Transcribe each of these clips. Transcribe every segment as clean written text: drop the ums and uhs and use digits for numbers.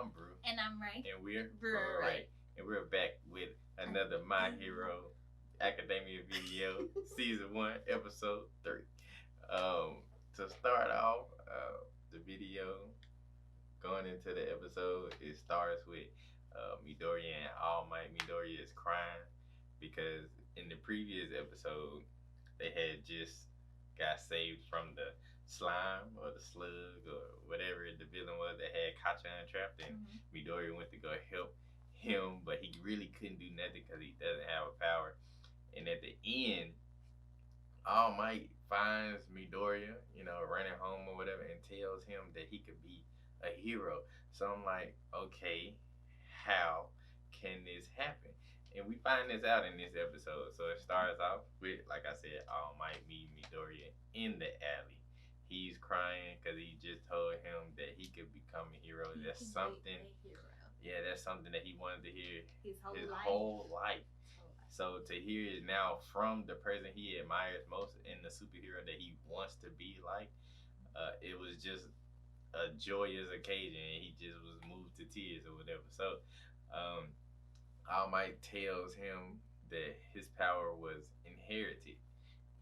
I'm Brew. And I'm Ray. And we're Ray. And we're back with another My Hero Academia video, Season 1, Episode 3. To start off the video, going into the episode, it starts with Midoriya and All Might. Midoriya is crying because in the previous episode, they had just got saved from the slime or the slug or whatever the villain was that had Kachan trapped, and Midoriya went to go help him, but he really couldn't do nothing because he doesn't have a power. And at the end, All Might finds Midoriya, running home or whatever, and tells him that he could be a hero. So I'm like, okay, how can this happen? And we find this out in this episode. So it starts off with, like I said, All Might meet Midoriya in the alley. He's crying because he just told him that he could become a hero. That's something. Yeah, that's something that he wanted to hear his whole life. So to hear it now from the person he admires most in the superhero that he wants to be like, it was just a joyous occasion, and he just was moved to tears or whatever. So, All Might tells him that his power was inherited.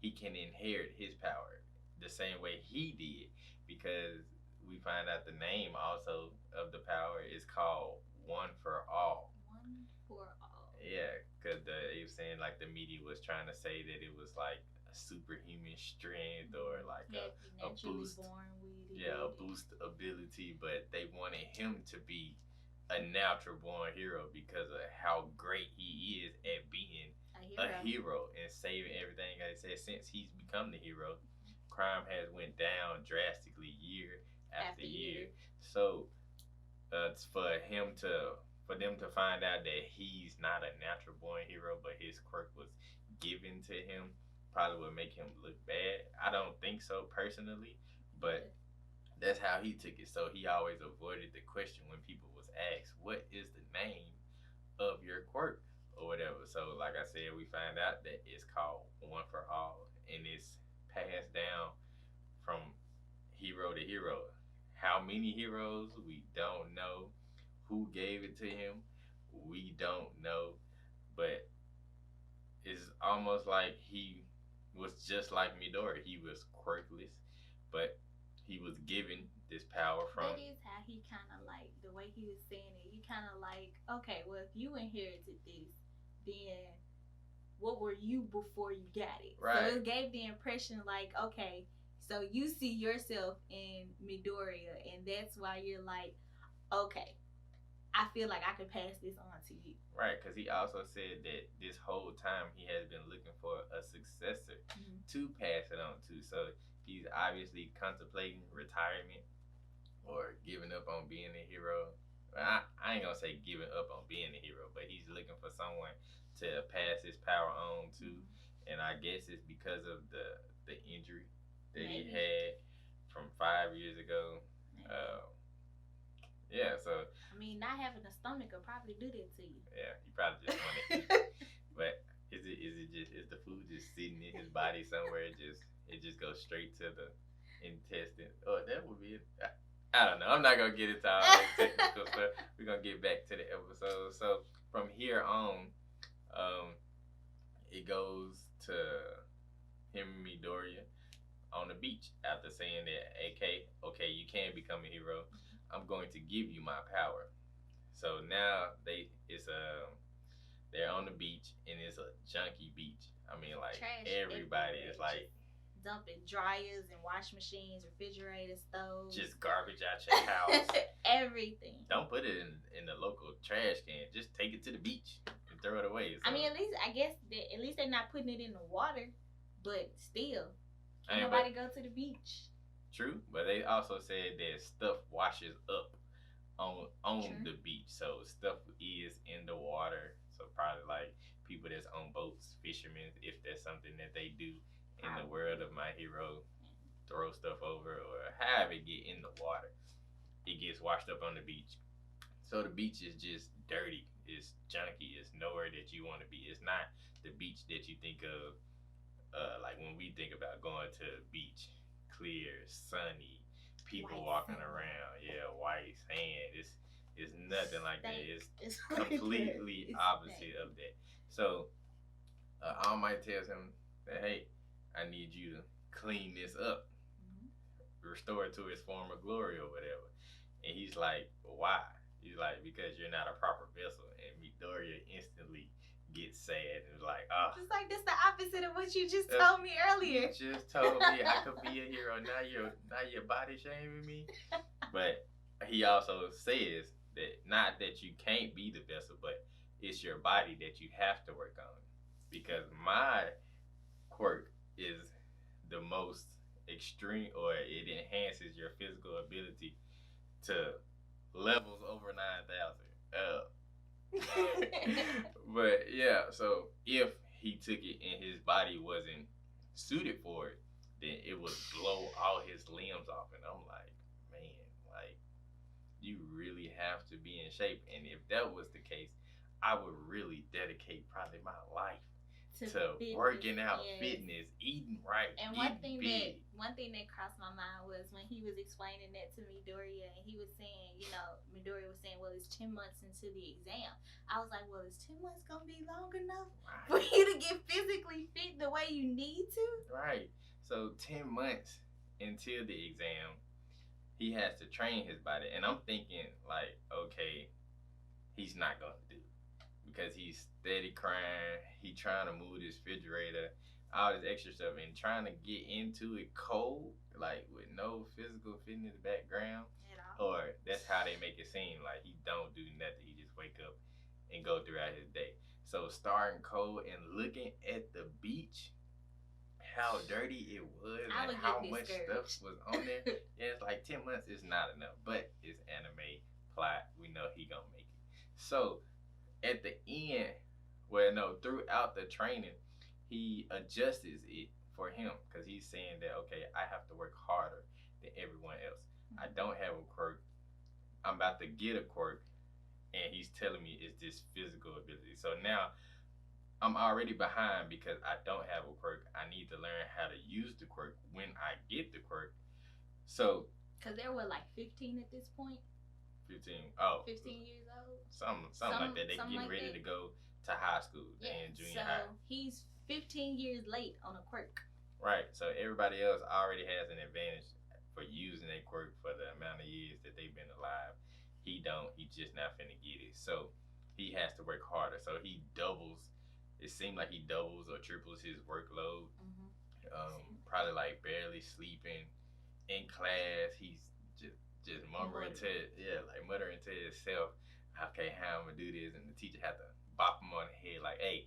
He can inherit his power the same way he did, because we find out the name also of the power is called One for All. One for all. Yeah, because they were saying like the media was trying to say that it was like a superhuman strength or like a boost. Born with it. Yeah, a boost ability, but they wanted him to be a natural born hero because of how great he is at being a hero and saving everything. Like I said, since he's become the hero, crime has went down drastically year after year. So for them to find out that he's not a natural born hero, but his quirk was given to him, probably would make him look bad. I don't think so personally, but that's how he took it. So he always avoided the question when people was asked, "What is the name of your quirk?" or whatever. So like I said, we find out that it's called One for All, and it's passed down from hero to hero. How many heroes, we don't know. Who gave it to him, we don't know. But it's almost like he was just like Midori. He was quirkless, but he was given this power from. That is how he kind of like the way he was saying it. He kind of like, okay, well, if you inherited this, then what were you before you got it? Right. So it gave the impression like, okay, so you see yourself in Midoriya, and that's why you're like, okay, I feel like I could pass this on to you. Right, because he also said that this whole time he has been looking for a successor to pass it on to. So he's obviously contemplating retirement or giving up on being a hero. I ain't gonna say giving up on being a hero, but he's looking for someone to pass his power on to. And I guess it's because of the injury that he had from 5 years ago. Yeah, so I mean, not having a stomach will probably do that to you. Yeah, he probably just wanted to eat. But is the food just sitting in his body somewhere? It just goes straight to the intestine. Oh, that would be it. I don't know. I'm not gonna get into all that technical stuff. We're gonna get back to the episode. So from here on, it goes to him and Midoriya on the beach after saying that, okay, you can become a hero. I'm going to give you my power. So now they're on the beach, and it's a junky beach. I mean, like everybody is like dumping dryers and wash machines, refrigerators, stoves, just garbage out your house. Everything. Don't put it in the local trash can. Just take it to the beach and throw it away. So, I mean, at least they're not putting it in the water, but still, nobody go to the beach. True, but they also said that stuff washes up on the beach, so stuff is in the water. So probably like people that's on boats, fishermen, if that's something that they do in the world of My Hero, throw stuff over or have it get in the water, it gets washed up on the beach. So the beach is just dirty, it's junky, it's nowhere that you want to be. It's not the beach that you think of, like when we think about going to the beach. Clear, sunny, people white walking sand around. Yeah, white sand. It's nothing like that. It's like completely opposite of that. So All Might tells him that, hey, I need you to clean this up, restore it to its former glory or whatever. And he's like, why? He's like, because you're not a proper vessel. And Midoriya instantly gets sad and is like, oh. It's like that's the opposite of what you just told me earlier. You just told me I could be a hero. Now you're body shaming me. But he also says that not that you can't be the vessel, but it's your body that you have to work on. Because my quirk is the most extreme, or it enhances your physical ability to levels over 9,000. But yeah, so if he took it and his body wasn't suited for it, then it would blow all his limbs off. And I'm like, man, like, you really have to be in shape. And if that was the case, I would really dedicate probably my life to working out, fitness, eating right. And one thing that crossed my mind was when he was explaining that to Midoriya, and he was saying, Midoriya was saying, well, it's 10 months into the exam. I was like, well, is 10 months gonna be long enough for you to get physically fit the way you need to? Right. So 10 months until the exam, he has to train his body, and I'm thinking like, okay, he's not gonna do it because he's steady crying. He trying to move this refrigerator, all this extra stuff, and trying to get into it cold, like with no physical fitness background. Or that's how they make it seem, like he don't do nothing. He just wake up and go throughout his day. So starting cold and looking at the beach, how dirty it was and how much stuff was on there. Yeah, it's like 10 months is not enough, but it's anime plot. We know he gonna make it. So at the end, throughout the training, he adjusts it for him because he's saying that, okay, I have to work harder than everyone else. I don't have a quirk. I'm about to get a quirk, and he's telling me it's this physical ability. So now I'm already behind because I don't have a quirk. I need to learn how to use the quirk when I get the quirk. So, because there were like 15 at this point. 15. Oh, 15 years old. Something like that. They getting like ready that. to go to high school and junior high. So he's 15 years late on a quirk. Right. So everybody else already has an advantage for using a quirk for the amount of years that they've been alive. He don't. He just not finna get it. So he has to work harder. So he doubles. It seems like he doubles or triples his workload. Probably like barely sleeping. In class, he's just muttering muttering to himself, okay, how I'm gonna do this, and the teacher had to bop him on the head like, hey,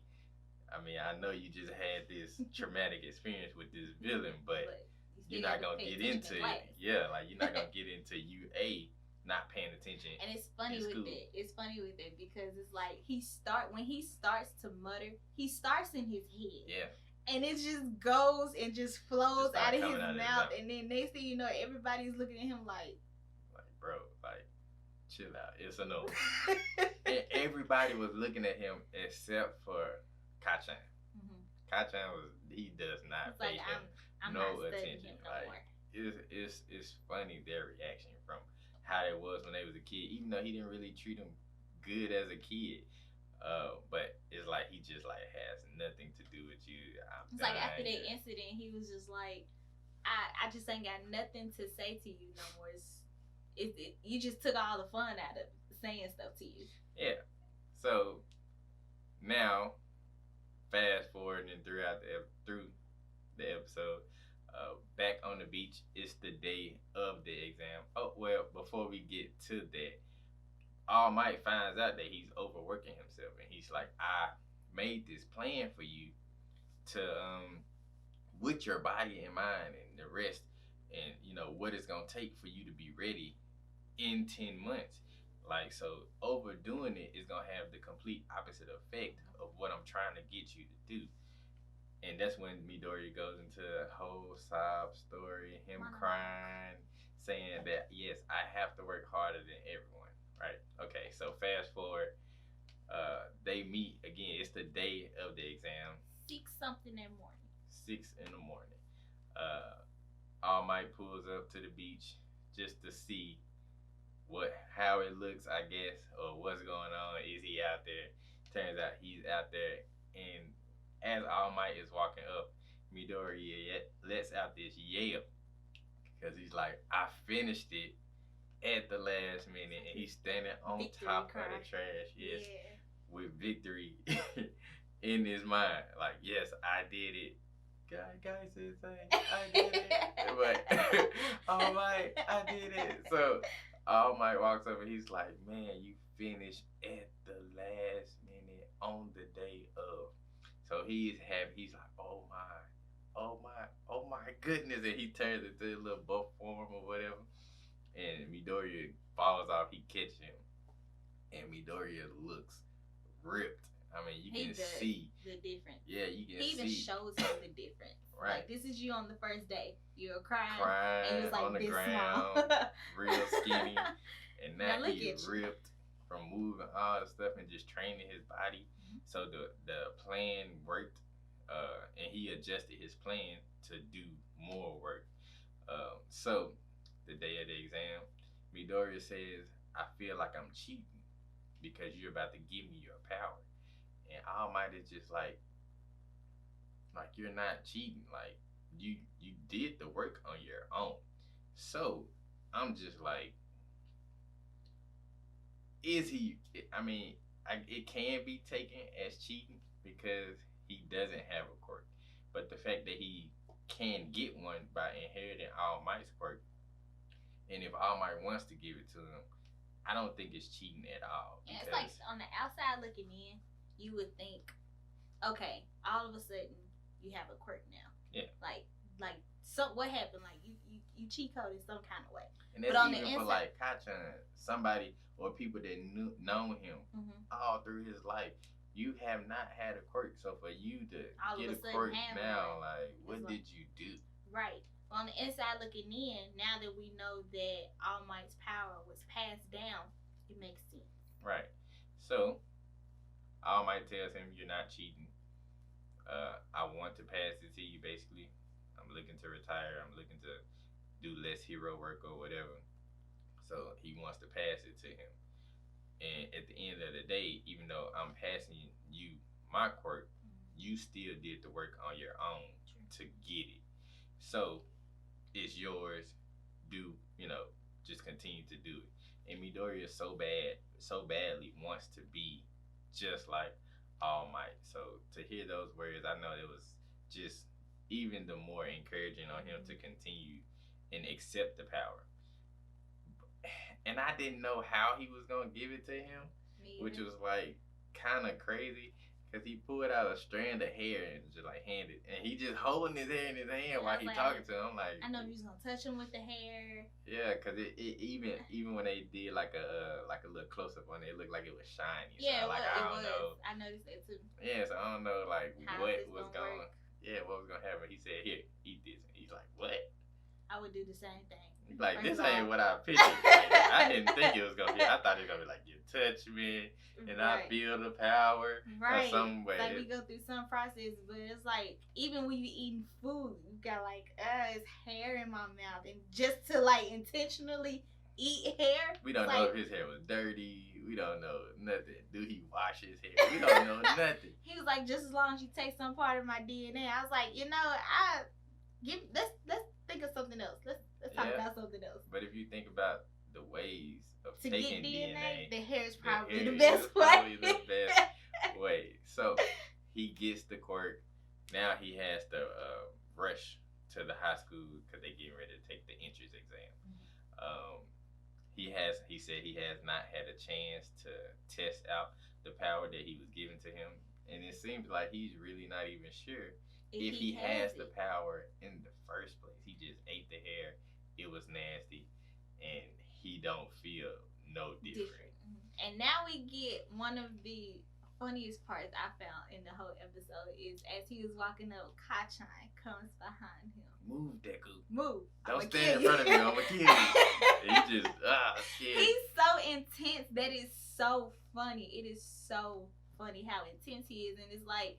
I mean, I know you just had this traumatic experience with this villain, but you're not gonna get into it. Yeah, like you're not gonna get into not paying attention. And it's funny with it. It's funny with it because it's like when he starts to mutter, he starts in his head. Yeah. And it just goes and just flows out of his mouth. And then next thing you know, everybody's looking at him like, bro, like, chill out. It's a no. And everybody was looking at him except for Kacchan. Kacchan he does not pay him no attention. It's funny their reaction from how it was when they was a kid, even though he didn't really treat him good as a kid. But it's like he just like has nothing to do with you. It's like after that incident, he was just like, I just ain't got nothing to say to you no more. You just took all the fun out of saying stuff to you. Yeah. So now, fast forwarding through the episode, back on the beach, it's the day of the exam. Oh well, before we get to that, All Might finds out that he's overworking himself, and he's like, I made this plan for you to with your body and mind and the rest, and what it's gonna take for you to be ready in 10 months. Like, so overdoing it is gonna have the complete opposite effect of what I'm trying to get you to do. And that's when Midoriya goes into a whole sob story, him crying, saying that yes, I have to work harder than everyone. Right. Okay. So fast forward, they meet again. It's the day of the exam. 6-something in the morning. 6 in the morning. All Might pulls up to the beach just to see how it looks, I guess, or what's going on. Is he out there? Turns out he's out there, and as All Might is walking up, Midoriya lets out this yell because he's like, "I finished it at the last minute," and he's standing on Victory top cry. of the trash, yes, Yeah. with victory in his mind. Like, yes, I did it. Guys is saying, I did it. But All Might, I did it. So All Might walks up and he's like, man, you finished at the last minute on the day of. So he's happy. He's like, oh my goodness. And he turns into a little buff form or whatever. And Midoriya falls off. He catches him. And Midoriya looks ripped. I mean, you can see the difference. Yeah, you can see. He even shows him the difference. Right. Like, this is you on the first day. You're crying and he was like on the this ground, small. real skinny. And now look he's at you. ripped from moving all the stuff and just training his body. Mhm. So the plan worked, and he adjusted his plan to do more work. So the day of the exam, Midoriya says, I feel like I'm cheating because you're about to give me your power. And All Might is just like you're not cheating. Like you did the work on your own. So I'm just like, is he? I mean, it can be taken as cheating because he doesn't have a quirk. But the fact that he can get one by inheriting All Might's quirk, and if All Might wants to give it to him, I don't think it's cheating at all. Yeah, it's like on the outside looking in, you would think, okay, all of a sudden you have a quirk now. Yeah. Like so what happened? Like you cheat coded some kind of way. And that's even for like Kacchan, somebody or people that known him all through his life. You have not had a quirk, so for you to all get a quirk now, like what did you do? Right. On the inside looking in, now that we know that All Might's power was passed down, it makes sense. Right. So All Might tells him, you're not cheating. I want to pass it to you, basically. I'm looking to retire. I'm looking to do less hero work or whatever. So he wants to pass it to him. And at the end of the day, even though I'm passing you my quirk, you still did the work on your own to get it. So it's yours. Just continue to do it. And Midoriya so badly wants to be just like All Might. So to hear those words, I know it was just even the more encouraging on him to continue and accept the power. And I didn't know how he was gonna give it to him, which was like kind of crazy. Cause he pulled out a strand of hair and just like handed, and he just holding his hair in his hand while he talking to him. I'm like, I know you was gonna touch him with the hair. Yeah, cause it even when they did like a little close up on it, it looked like it was shiny. Yeah, so I don't know. I noticed that too. Yeah, so I don't know like how what was gonna happen. He said, "Here, eat this," and he's like, "What?" I would do the same thing. Like, this ain't what I pictured. Like, I didn't think it was gonna be. I thought it was gonna be like, you touch me and I feel the power. Right. Or some way. Like we go through some process, but it's like even when you eating food, you got like it's hair in my mouth, and just to like intentionally eat hair. We don't know if his hair was dirty. We don't know nothing. Do he wash his hair? We don't know nothing. He was like, just as long as you take some part of my DNA. I was like, let's think of something else. Let's talk about something else. But if you think about the ways of to taking get DNA, the hair is probably the best way. Probably the best way. So he gets the quirk. Now he has to rush to the high school because they getting ready to take the entrance exam. He said he has not had a chance to test out the power that he was given to him, and it seems like he's really not even sure if he has the power in the first place. He just ate the hair. It was nasty, and he don't feel no different. And now we get one of the funniest parts I found in the whole episode is as he was walking up, Kacchan comes behind him. Move, Deku. Move. Don't stand in front of me. I'm gonna kill you. He just scared. He's so intense. That is so funny. It is so funny how intense he is, and it's like,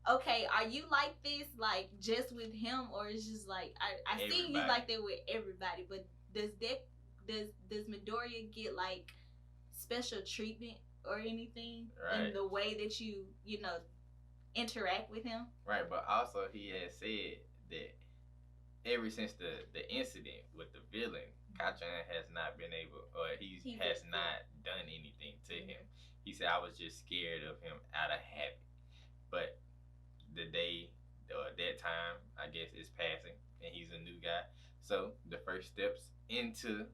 okay, are you like this like just with him, or it's just like I see you like that with everybody, but does that does Midoriya get like special treatment or anything Right. in the way that you interact with him? Right, but also he has said that ever since the incident with the villain, Kachan has not been able, or he has not done anything to him. He said, I was just scared of him out of habit. But the day, or that time, I guess, is passing, and he's a new guy. So the first steps into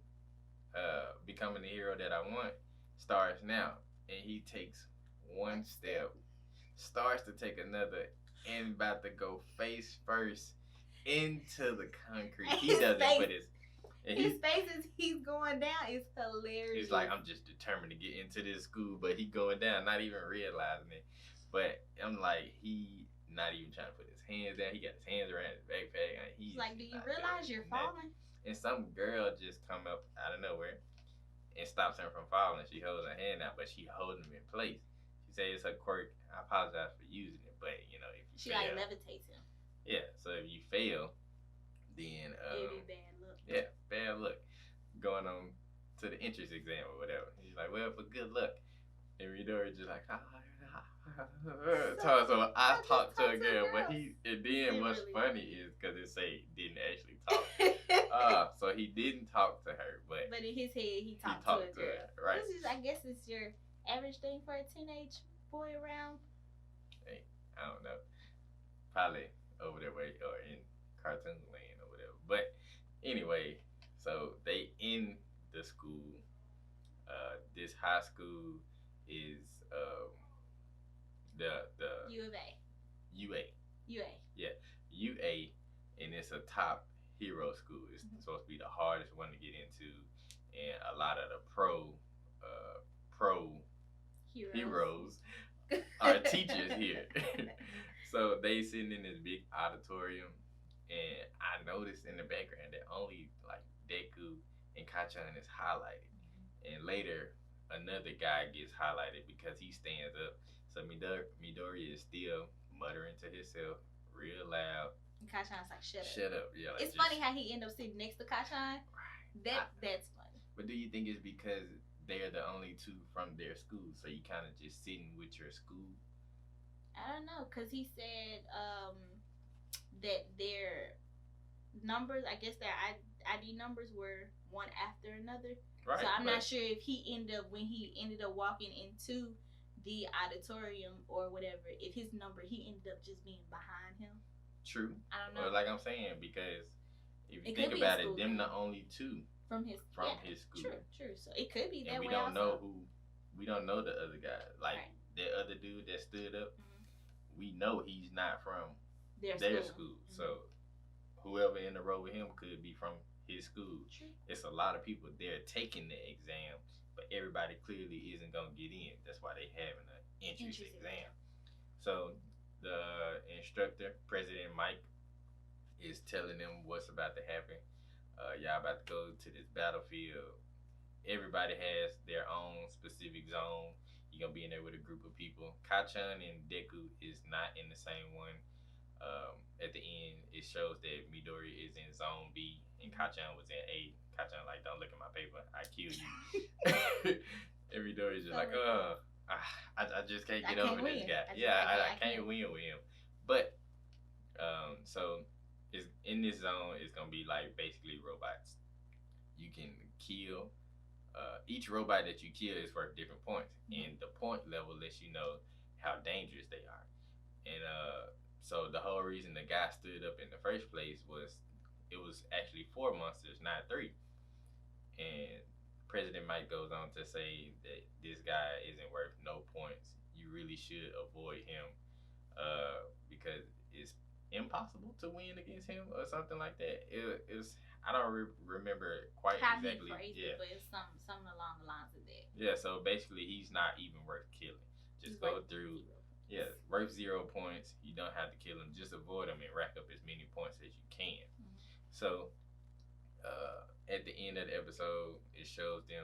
becoming the hero that I want starts now. And he takes one step, starts to take another, and about to go face first into the concrete. He doesn't put his face as he's going down is hilarious. He's like, I'm just determined to get into this school, but he going down, not even realizing it. But I'm like, he not even trying to put his hands down. He got his hands around his backpack. And he's like, do you realize you're falling? And some girl just come up out of nowhere and stops him from falling. She holds her hand out, but she holding him in place. She says it's her quirk. I apologize for using it, but if you she fail, like levitates him. Yeah, so if you fail, then it'd be bad luck. Yeah, bad luck. Going on to the entrance exam or whatever. He's like, well, for good luck. And Midori just like, so I talked to a girl, but and then what's funny is because it say didn't actually talk. So he didn't talk to her, but in his head he talked to a girl. Right. This is, I guess, it's your average thing for a teenage boy around. Hey, I don't know. Probably over there way or in cartoon land or whatever. But anyway, so they in the school. This high school is the U of A. UA. UA. Yeah, UA, and it's a top hero school. It's supposed to be the hardest one to get into, and a lot of the pro heroes are teachers here. So they sitting in this big auditorium, and I noticed in the background that only like Deku and Kachan is highlighted, and later another guy gets highlighted because he stands up. So Midori is still muttering to himself real loud. And Kachan's like, shut up. Shut up. Yeah, like, it's funny how he ended up sitting next to Kachan. Right. That's funny. But do you think it's because they're the only two from their school, so you kind of just sitting with your school? I don't know, because he said that their numbers, I guess their ID numbers were one after another. Right. So I'm not sure if when he ended up walking into the auditorium or whatever, if his number, he ended up just being behind him. True. I don't know. Well, like I'm saying, because if you think about it, them the only two from his school. True. So it could be that way. We don't know we don't know the other guy. Like that other dude that stood up, we know he's not from their school. So whoever in the row with him could be from his school. True. It's a lot of people there taking the exam, but everybody clearly isn't gonna get in. That's why they having an entrance exam. So the instructor, President Mike, is telling them what's about to happen. Y'all about to go to this battlefield. Everybody has their own specific zone. You're gonna be in there with a group of people. Kachan and Deku is not in the same one. At the end, it shows that Midori is in zone B and Kachan was in A. Kachan like, don't look at my paper, I kill you. And Midori's just like, I just can't get over this guy. I can't win with him. But so it's in this zone, it's gonna be like basically robots. You can kill. Each robot that you kill is worth different points, and the point level lets you know how dangerous they are. And so the whole reason the guy stood up in the first place was it was actually 4 monsters, not 3. And President Mike goes on to say that this guy isn't worth no points. You really should avoid him because it's impossible to win against him or something like that. It was I don't remember quite how exactly. He phrased it, but it's something along the lines of that. Yeah, so basically he's not even worth killing. Just go through. Worth 0 points. You don't have to kill him. Just avoid him and rack up as many points as you can. So at the end of the episode, it shows them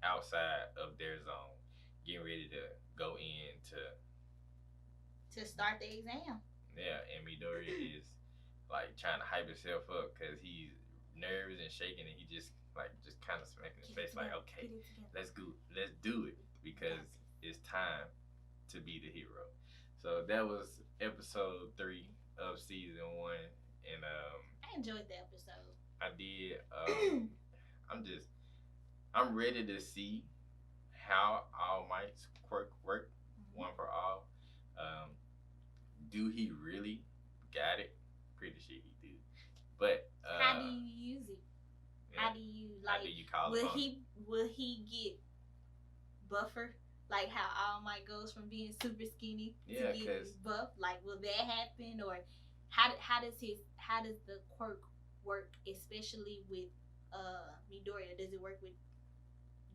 outside of their zone, getting ready to go in to start the exam. Yeah, and Midori is like trying to hype himself up because he's nervous and shaking, and he just like just kind of smacking his face, like, okay, Get it together. let's do it because it's time to be the hero. So that was episode 3 of season 1, and I enjoyed the episode. I did. I'm ready to see how All Might's quirk work one for all. Do he really got it? Pretty sure he do. But how do you use it? Yeah. How do you like? How do you call will he get buffer? Like how All Might goes from being super skinny to getting buff. Like, will that happen, or how does the quirk work, especially with Midoriya?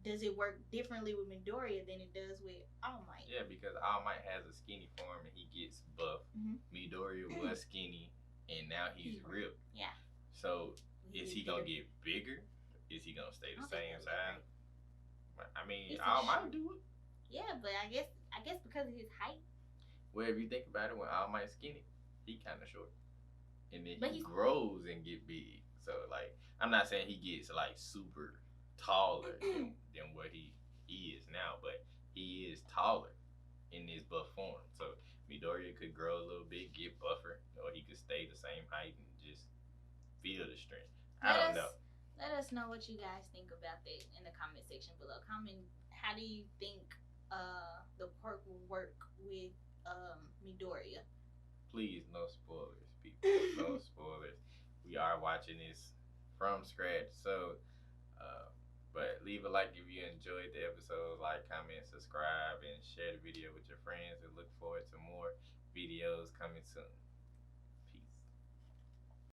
Does it work differently with Midoriya than it does with All Might? Yeah, because All Might has a skinny form and he gets buff. Midoriya was skinny and now he's ripped. Yeah. So is he gonna get bigger? Is he gonna stay the same size? I mean, All Might do it. Yeah, but I guess because of his height. Well, if you think about it, when All Might's skinny, he kind of short, and then he grows and get big. So like, I'm not saying he gets like super taller than what he is now, but he is taller in his buff form. So Midoriya could grow a little bit, get buffer, or he could stay the same height and just feel the strength. I don't know. Let us know what you guys think about that in the comment section below. Comment, how do you think the quirk will work with Midoriya? Please, no spoilers, people. No spoilers. We are watching this from scratch, so but leave a like if you enjoyed the episode. Like, comment, subscribe, and share the video with your friends, and look forward to more videos coming soon.